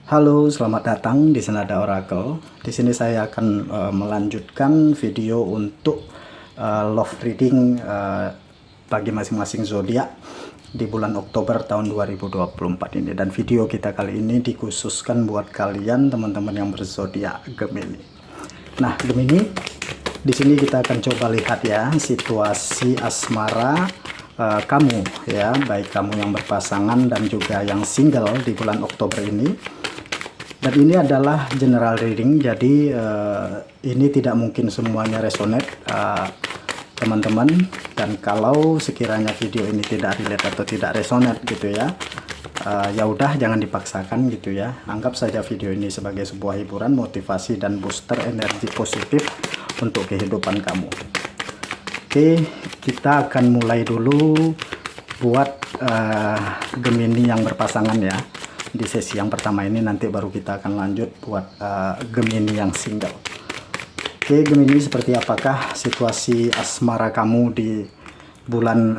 Halo, selamat datang di Senada Oracle. Di sini saya akan melanjutkan video untuk love reading bagi masing-masing zodiak di bulan Oktober tahun 2024 ini. Dan video kita kali ini dikhususkan buat kalian teman-teman yang berzodiak Gemini. Nah, Gemini, di sini kita akan coba lihat ya situasi asmara kamu ya, baik kamu yang berpasangan dan juga yang single di bulan Oktober ini. Dan ini adalah general reading, jadi ini tidak mungkin semuanya resonate teman-teman. Dan kalau sekiranya video ini tidak relate atau tidak resonate gitu ya, ya udah jangan dipaksakan gitu ya. Anggap saja video ini sebagai sebuah hiburan, motivasi dan booster energi positif untuk kehidupan kamu. Oke, kita akan mulai dulu buat Gemini yang berpasangan ya. Di sesi yang pertama ini, nanti baru kita akan lanjut buat Gemini yang single. Oke, Gemini, seperti apakah situasi asmara kamu di bulan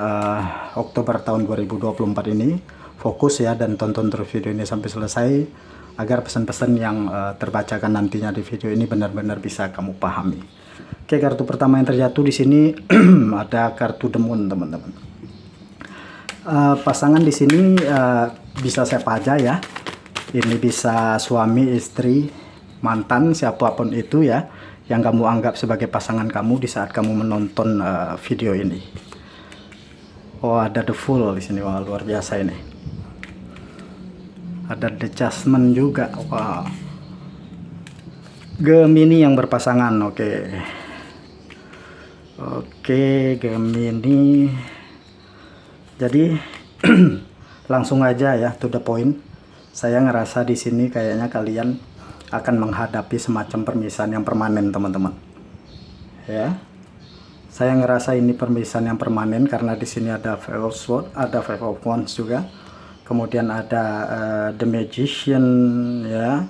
Oktober tahun 2024 ini? Fokus ya dan tonton terus video ini sampai selesai agar pesan-pesan yang terbacakan nantinya di video ini benar-benar bisa kamu pahami. Oke, kartu pertama yang terjatuh di sini ada kartu The Moon, teman-teman. Pasangan di sini bisa siapa aja ya. Ini bisa suami, istri, mantan, siapapun itu ya, yang kamu anggap sebagai pasangan kamu di saat kamu menonton video ini. Oh, ada The Fool di sini. Wah, luar biasa ini. Ada The Judgment juga. Wah. Gemini yang berpasangan. Oke, Gemini. Jadi langsung aja ya, to the point. Saya ngerasa di sini kayaknya kalian akan menghadapi semacam permisahan yang permanen, teman-teman. Ya. Saya ngerasa ini permisahan yang permanen karena di sini ada Five of Swords, ada Five of Wands juga. Kemudian ada The Magician ya.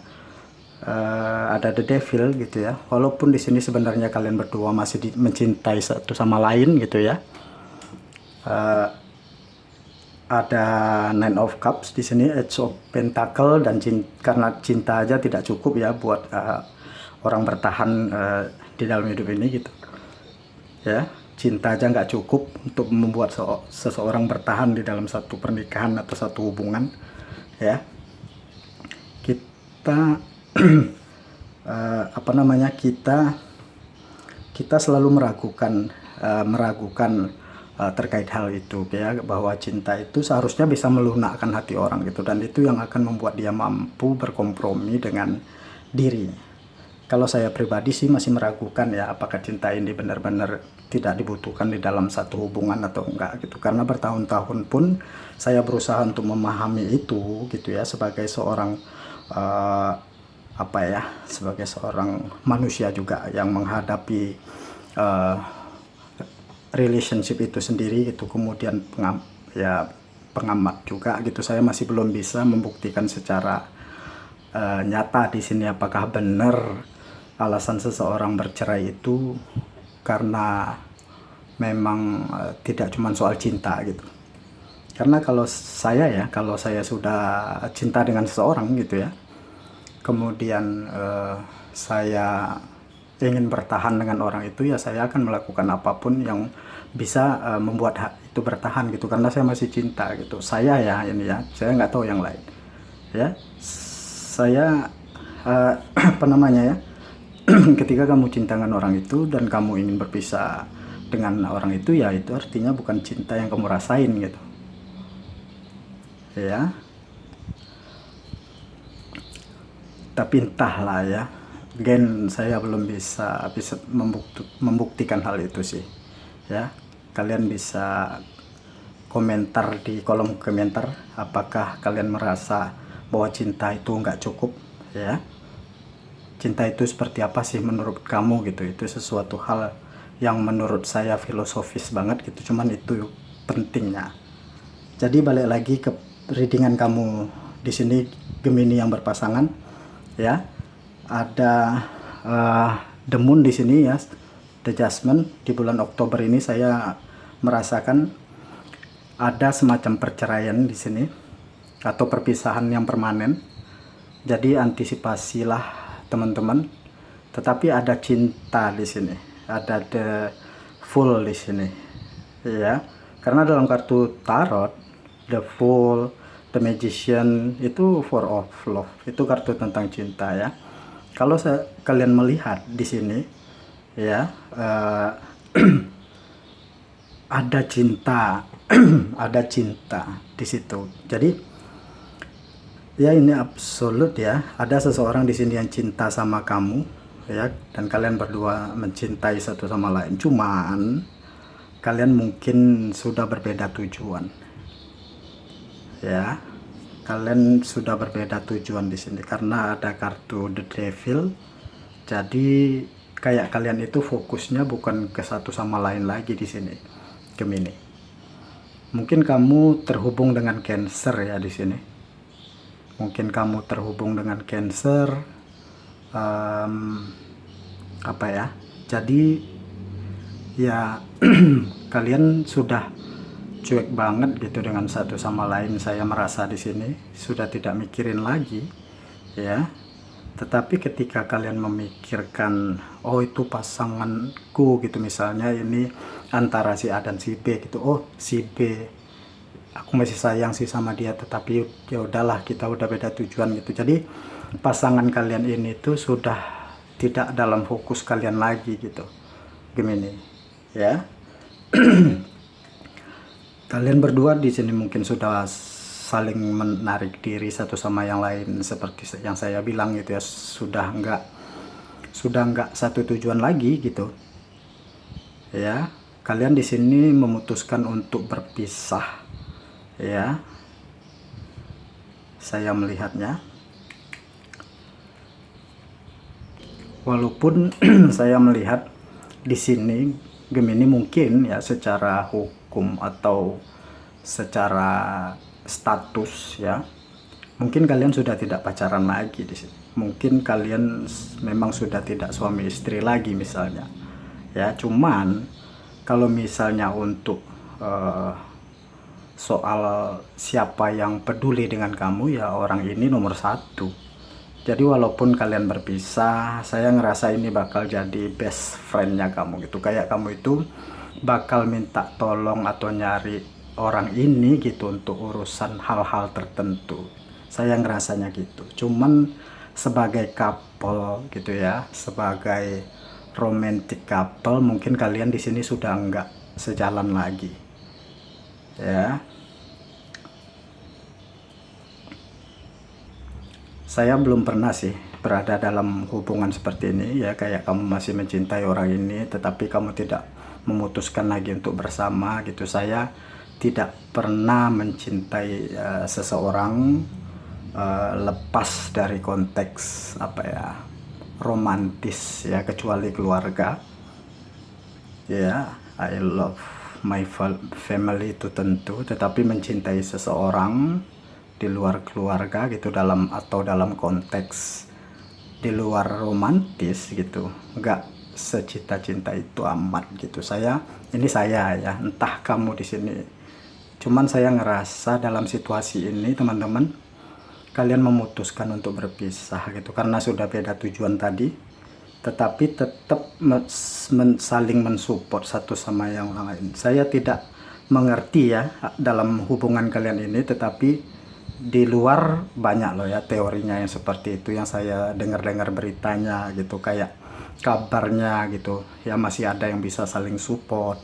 Ada The Devil gitu ya. Walaupun di sini sebenarnya kalian berdua masih mencintai satu sama lain gitu ya. Ada Nine of Cups di sini, Edge of Pentacle, dan karena cinta aja tidak cukup ya buat orang bertahan di dalam hidup ini gitu ya. Cinta aja nggak cukup untuk membuat seseorang bertahan di dalam satu pernikahan atau satu hubungan ya. Kita kita selalu meragukan terkait hal itu ya, bahwa cinta itu seharusnya bisa melunakkan hati orang gitu, dan itu yang akan membuat dia mampu berkompromi dengan diri. Kalau saya pribadi sih masih meragukan ya, apakah cinta ini benar-benar tidak dibutuhkan di dalam satu hubungan atau enggak gitu, karena bertahun-tahun pun saya berusaha untuk memahami itu gitu ya, sebagai seorang sebagai seorang manusia juga yang menghadapi relationship itu sendiri itu, kemudian pengamat juga gitu. Saya masih belum bisa membuktikan secara nyata di sini apakah benar alasan seseorang bercerai itu karena memang tidak cuma soal cinta gitu. Karena kalau saya sudah cinta dengan seseorang gitu ya, kemudian saya ingin bertahan dengan orang itu ya, saya akan melakukan apapun yang bisa membuat itu bertahan gitu, karena saya masih cinta gitu. Saya ya ini ya, saya nggak tahu yang lain ya. Saya ketika kamu cinta dengan orang itu dan kamu ingin berpisah dengan orang itu ya, itu artinya bukan cinta yang kamu rasain gitu ya. Tapi entahlah ya, saya belum bisa membuktikan hal itu sih ya. Kalian bisa komentar di kolom komentar, apakah kalian merasa bahwa cinta itu nggak cukup ya. Cinta itu seperti apa sih menurut kamu gitu. Itu sesuatu hal yang menurut saya filosofis banget gitu, cuman itu pentingnya. Jadi balik lagi ke readingan kamu di sini, Gemini yang berpasangan ya. Ada The Moon di sini ya, The Judgment. Di bulan Oktober ini saya merasakan ada semacam perceraian di sini atau perpisahan yang permanen Jadi antisipasilah teman-teman. Tetapi ada cinta di sini, ada the Fool di sini, ya. Karena dalam kartu tarot, the Fool, the Magician itu four of love, itu kartu tentang cinta, ya. Kalau kalian melihat di sini, ya, ada cinta, ada cinta di situ. Jadi ya ini absolut, ya. Ada seseorang di sini yang cinta sama kamu, ya, dan kalian berdua mencintai satu sama lain. Cuman kalian mungkin sudah berbeda tujuan, ya. Kalian sudah berbeda tujuan di sini karena ada kartu the Devil. Jadi kayak kalian itu fokusnya bukan ke satu sama lain lagi di sini, Gemini. Mungkin kamu terhubung dengan Cancer, ya, di sini. Mungkin kamu terhubung dengan Cancer. Apa ya, jadi ya kalian sudah cuek banget gitu dengan satu sama lain. Saya merasa di sini sudah tidak mikirin lagi, ya. Tetapi ketika kalian memikirkan, oh itu pasanganku gitu, misalnya ini antara si A dan si B gitu, oh si B aku masih sayang sih sama dia, tetapi ya udahlah, kita udah beda tujuan gitu. Jadi pasangan kalian ini tuh sudah tidak dalam fokus kalian lagi gitu, Gemini, ya. Kalian berdua di sini mungkin sudah saling menarik diri satu sama yang lain, seperti yang saya bilang gitu, ya. Sudah nggak satu tujuan lagi gitu, ya. Kalian di sini memutuskan untuk berpisah, ya. Saya melihatnya, walaupun saya melihat di sini Gemini mungkin, ya, secara hukum atau secara status, ya, mungkin kalian sudah tidak pacaran lagi di sini. Mungkin kalian memang sudah tidak suami istri lagi misalnya, ya. Cuman kalau misalnya untuk soal siapa yang peduli dengan kamu, ya orang ini nomor satu. Jadi walaupun kalian berpisah, saya ngerasa ini bakal jadi best friendnya kamu gitu. Kayak kamu itu bakal minta tolong atau nyari orang ini gitu untuk urusan hal-hal tertentu. Saya ngerasanya gitu. Cuman sebagai couple gitu, ya, sebagai romantic couple, mungkin kalian di sini sudah nggak sejalan lagi, ya. Saya belum pernah sih berada dalam hubungan seperti ini, ya, kayak kamu masih mencintai orang ini tetapi kamu tidak memutuskan lagi untuk bersama gitu. Saya tidak pernah mencintai seseorang lepas dari konteks apa ya, romantis, ya, kecuali keluarga, ya. I love my family itu tentu, tetapi mencintai seseorang di luar keluarga gitu, dalam konteks di luar romantis gitu, nggak secita-cinta itu amat gitu. Ini saya, ya, entah kamu di sini. Cuman saya ngerasa dalam situasi ini teman-teman, kalian memutuskan untuk berpisah gitu karena sudah beda tujuan tadi, tetapi tetap saling mensupport satu sama yang lain. Saya tidak mengerti, ya, dalam hubungan kalian ini, tetapi di luar banyak loh, ya, teorinya yang seperti itu, yang saya dengar-dengar beritanya gitu, kayak kabarnya gitu, ya, masih ada yang bisa saling support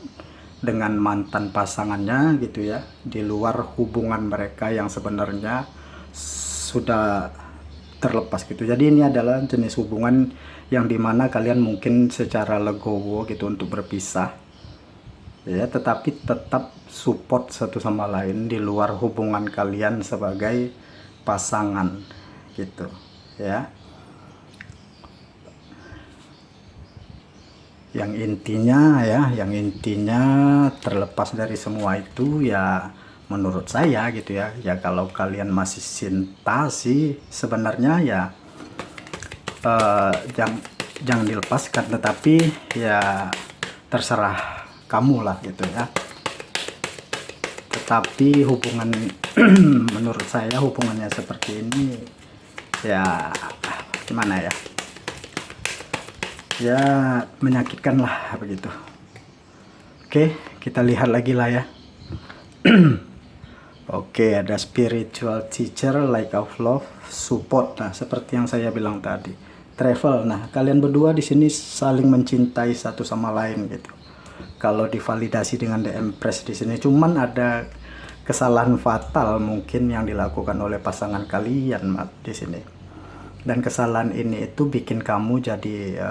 dengan mantan pasangannya gitu, ya, di luar hubungan mereka yang sebenarnya sudah terlepas gitu. Jadi ini adalah jenis hubungan yang dimana kalian mungkin secara legowo gitu untuk berpisah, ya, tetapi tetap support satu sama lain di luar hubungan kalian sebagai pasangan gitu, ya. Yang intinya terlepas dari semua itu, ya, menurut saya gitu, ya, kalau kalian masih cinta sih sebenarnya, ya, jangan dilepaskan, tetapi ya terserah kamu lah gitu, ya. Tetapi hubungan menurut saya hubungannya seperti ini ya gimana ya, ya menyakitkan lah begitu. Oke, kita lihat lagi lah ya. Oke, ada spiritual teacher, like of love, support. Nah, seperti yang saya bilang tadi, travel. Nah, kalian berdua di sini saling mencintai satu sama lain gitu. Kalau divalidasi dengan The Empress di sini, cuman ada kesalahan fatal mungkin yang dilakukan oleh pasangan kalian di sini. Dan kesalahan ini itu bikin kamu jadi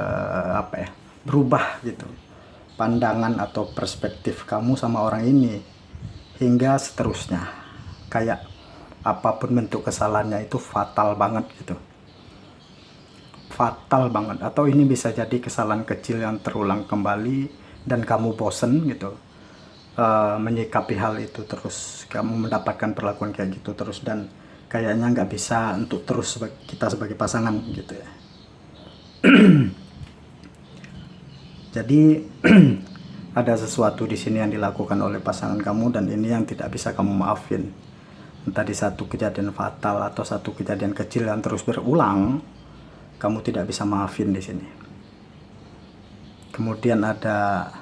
apa ya? Berubah gitu. Pandangan atau perspektif kamu sama orang ini hingga seterusnya. Kayak apapun bentuk kesalahannya itu fatal banget gitu, fatal banget. Atau ini bisa jadi kesalahan kecil yang terulang kembali dan kamu bosen gitu menyikapi hal itu terus, kamu mendapatkan perlakuan kayak gitu terus, dan kayaknya nggak bisa untuk terus kita sebagai pasangan gitu ya. Jadi ada sesuatu di sini yang dilakukan oleh pasangan kamu dan ini yang tidak bisa kamu maafin. Entah di satu kejadian fatal atau satu kejadian kecil yang terus berulang, kamu tidak bisa maafin di sini. Kemudian ada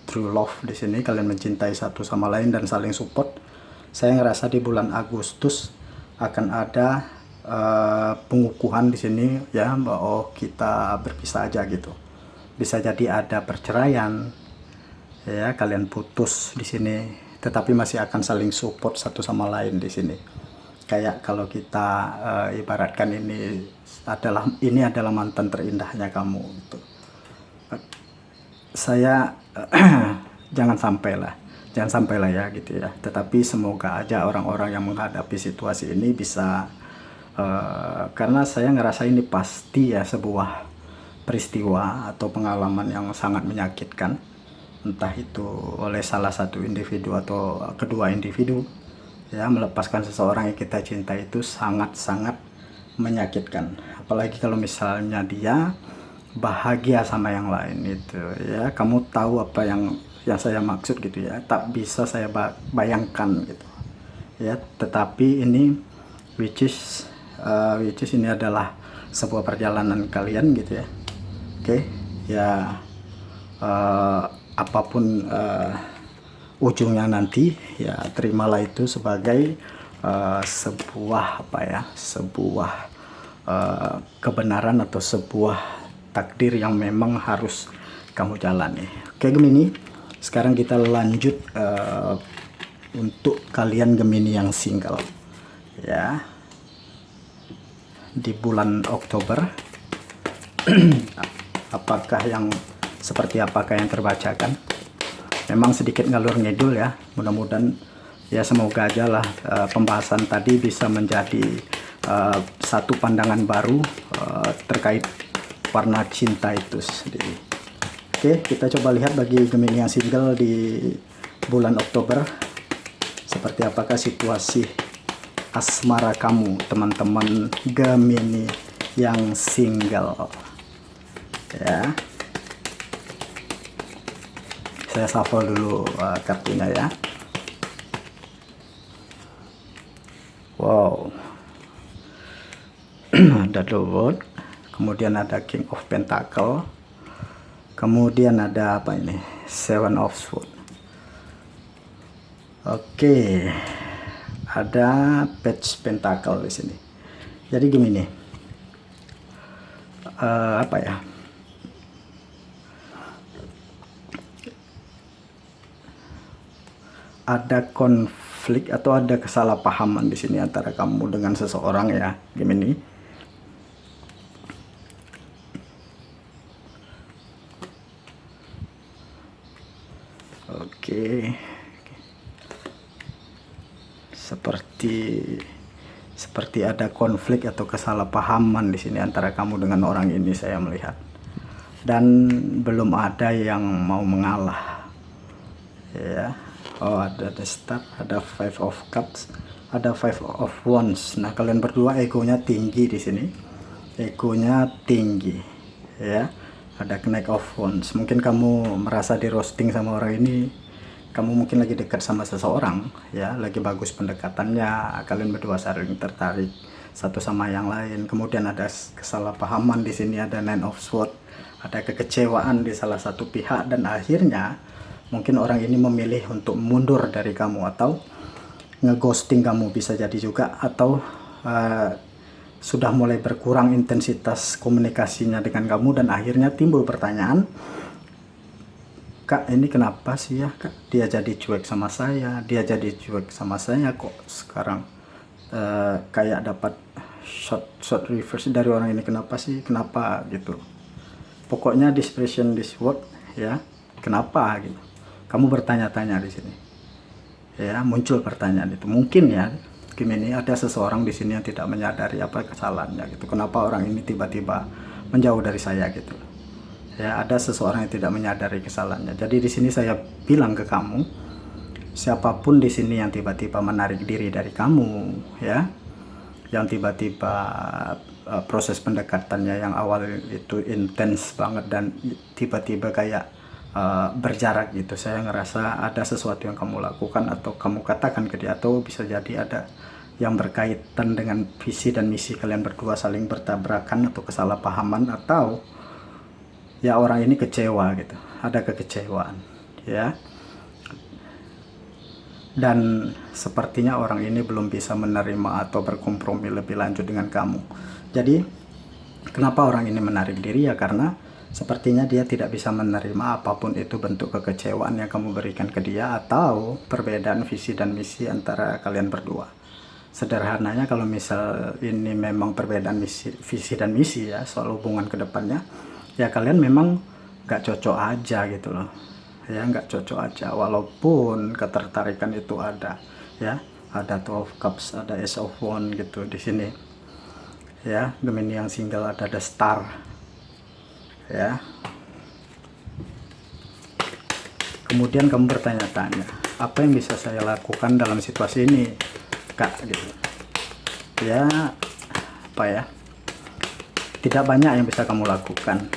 true love di sini, kalian mencintai satu sama lain dan saling support. Saya ngerasa di bulan Agustus akan ada pengukuhan di sini ya, bahwa kita berpisah aja gitu. Bisa jadi ada perceraian ya, kalian putus di sini, tetapi masih akan saling support satu sama lain di sini. Kayak kalau kita ibaratkan ini adalah mantan terindahnya kamu gitu. Saya jangan sampai lah ya gitu ya. Tetapi semoga aja orang-orang yang menghadapi situasi ini bisa karena saya ngerasa ini pasti ya sebuah peristiwa atau pengalaman yang sangat menyakitkan, entah itu oleh salah satu individu atau kedua individu ya. Melepaskan seseorang yang kita cinta itu sangat-sangat menyakitkan, apalagi kalau misalnya dia bahagia sama yang lain itu ya. Kamu tahu apa yang saya maksud gitu ya, tak bisa saya bayangkan gitu ya. Tetapi ini which is ini adalah sebuah perjalanan kalian gitu ya. Oke ya, apapun ujungnya nanti ya, terimalah itu sebagai sebuah apa ya, sebuah kebenaran atau sebuah takdir yang memang harus kamu jalani. Oke Gemini, sekarang kita lanjut untuk kalian Gemini yang single ya, di bulan Oktober. Apakah yang terbacakan memang sedikit ngalur ngidul ya. Mudah-mudahan ya, semoga aja lah pembahasan tadi bisa menjadi satu pandangan baru terkait warna cinta itu sendiri. Oke, kita coba lihat bagi Gemini yang single di bulan Oktober, seperti apakah situasi asmara kamu teman-teman Gemini yang single ya. Saya shuffle dulu kartunya ya. Wow. Ada The World, kemudian ada King of Pentacle, kemudian ada apa ini, Seven of Swords. Oke, ada Page Pentacle di sini. Jadi gini, apa ya, ada konflik atau ada kesalahpahaman di sini antara kamu dengan seseorang ya Gemini. Oke. Seperti ada konflik atau kesalahpahaman di sini antara kamu dengan orang ini, saya melihat. Dan belum ada yang mau mengalah. Ya. Oh, ada The Star, ada Five of Cups, ada Five of Wands. Nah, kalian berdua egonya tinggi di sini. Egonya tinggi. Ya. Ada Knight of Wands. Mungkin kamu merasa di roasting sama orang ini. Kamu mungkin lagi dekat sama seseorang ya, lagi bagus pendekatannya, kalian berdua saling tertarik, satu sama yang lain. Kemudian ada kesalahpahaman di sini, ada Nine of Swords, ada kekecewaan di salah satu pihak, dan akhirnya mungkin orang ini memilih untuk mundur dari kamu atau ngeghosting kamu, bisa jadi juga, atau sudah mulai berkurang intensitas komunikasinya dengan kamu, dan akhirnya timbul pertanyaan, Kak, ini kenapa sih ya Kak, dia jadi cuek sama saya, kok sekarang kayak dapat short reverse dari orang ini, kenapa gitu. Pokoknya dispersion this word ya, kenapa gitu. Kamu bertanya-tanya di sini. Ya, muncul pertanyaan itu. Mungkin ya, Gemini, ada seseorang di sini yang tidak menyadari apa kesalahannya gitu. Kenapa orang ini tiba-tiba menjauh dari saya gitu. Ya, ada seseorang yang tidak menyadari kesalahannya. Jadi di sini saya bilang ke kamu, siapapun di sini yang tiba-tiba menarik diri dari kamu, ya, yang tiba-tiba proses pendekatannya yang awal itu intens banget dan tiba-tiba kayak berjarak gitu, saya ngerasa ada sesuatu yang kamu lakukan atau kamu katakan ke dia, atau bisa jadi ada yang berkaitan dengan visi dan misi kalian berdua saling bertabrakan atau kesalahpahaman, atau ya orang ini kecewa gitu, ada kekecewaan ya. Dan sepertinya orang ini belum bisa menerima atau berkompromi lebih lanjut dengan kamu. Jadi kenapa orang ini menarik diri ya, karena sepertinya dia tidak bisa menerima apapun itu bentuk kekecewaan yang kamu berikan ke dia, atau perbedaan visi dan misi antara kalian berdua. Sederhananya, kalau misal ini memang perbedaan visi dan misi ya, soal hubungan ke depannya, ya kalian memang gak cocok aja gitu loh. Ya, nggak cocok aja, walaupun ketertarikan itu ada ya, ada 12 cups, ada Ace of Wands gitu di sini ya. Gemini yang single ada The Star ya. Kemudian kamu bertanya-tanya, apa yang bisa saya lakukan dalam situasi ini Kak gitu ya. Apa ya, tidak banyak yang bisa kamu lakukan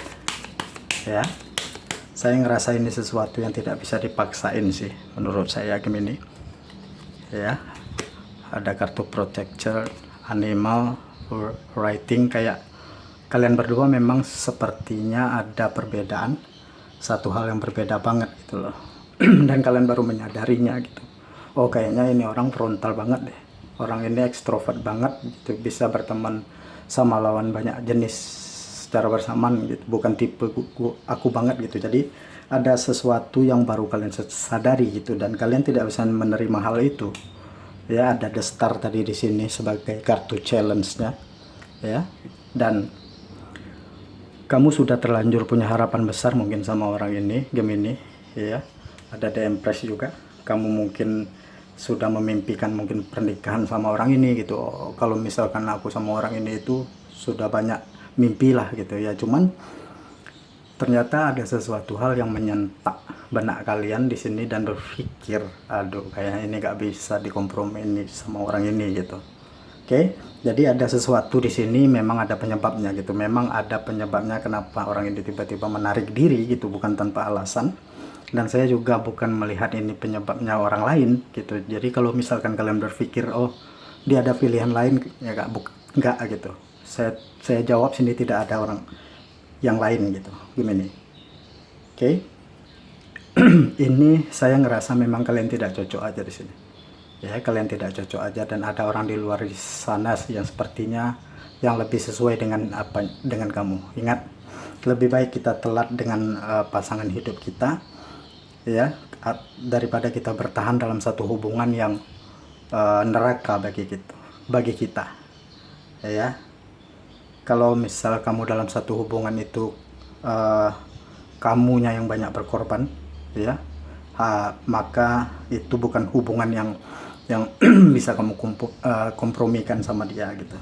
ya. Saya ngerasa ini sesuatu yang tidak bisa dipaksain sih, menurut saya Gemini. Ya, ada kartu protector, animal, writing, kayak kalian berdua memang sepertinya ada perbedaan, satu hal yang berbeda banget gitu loh. Dan kalian baru menyadarinya gitu. Oh, kayaknya ini orang frontal banget deh. Orang ini ekstrovert banget gitu, bisa berteman sama lawan banyak jenis secara bersamaan gitu, bukan tipe aku banget gitu. Jadi ada sesuatu yang baru kalian sadari gitu, dan kalian tidak bisa menerima hal itu ya. Ada The Star tadi di sini sebagai kartu challenge-nya ya, dan kamu sudah terlanjur punya harapan besar mungkin sama orang ini Gemini ya. Ada The Empress juga, kamu mungkin sudah memimpikan mungkin pernikahan sama orang ini gitu. Oh, kalau misalkan aku sama orang ini itu sudah banyak mimpi lah gitu ya, cuman ternyata ada sesuatu hal yang menyentak benak kalian di sini dan berpikir, aduh kayaknya ini gak bisa dikompromi ini sama orang ini gitu. Oke, jadi ada sesuatu di sini, memang ada penyebabnya gitu, memang ada penyebabnya kenapa orang ini tiba-tiba menarik diri gitu, bukan tanpa alasan. Dan saya juga bukan melihat ini penyebabnya orang lain gitu. Jadi kalau misalkan kalian berpikir, oh dia ada pilihan lain, ya enggak gitu. Saya jawab sini tidak ada orang yang lain gitu, gimana? Oke. Ini saya ngerasa memang kalian tidak cocok aja di sini. Ya, kalian tidak cocok aja, dan ada orang di luar sana yang sepertinya yang lebih sesuai dengan kamu. Ingat, lebih baik kita telat dengan pasangan hidup kita ya, daripada kita bertahan dalam satu hubungan yang neraka bagi kita ya. Kalau misal kamu dalam satu hubungan itu kamunya yang banyak berkorban ya, maka itu bukan hubungan yang bisa kamu kompromikan sama dia gitu.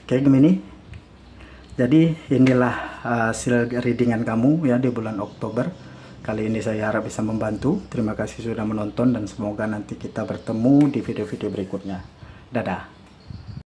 Oke Gemini, jadi inilah hasil readingan kamu ya di bulan Oktober. Kali ini saya harap bisa membantu. Terima kasih sudah menonton, dan semoga nanti kita bertemu di video-video berikutnya. Dadah.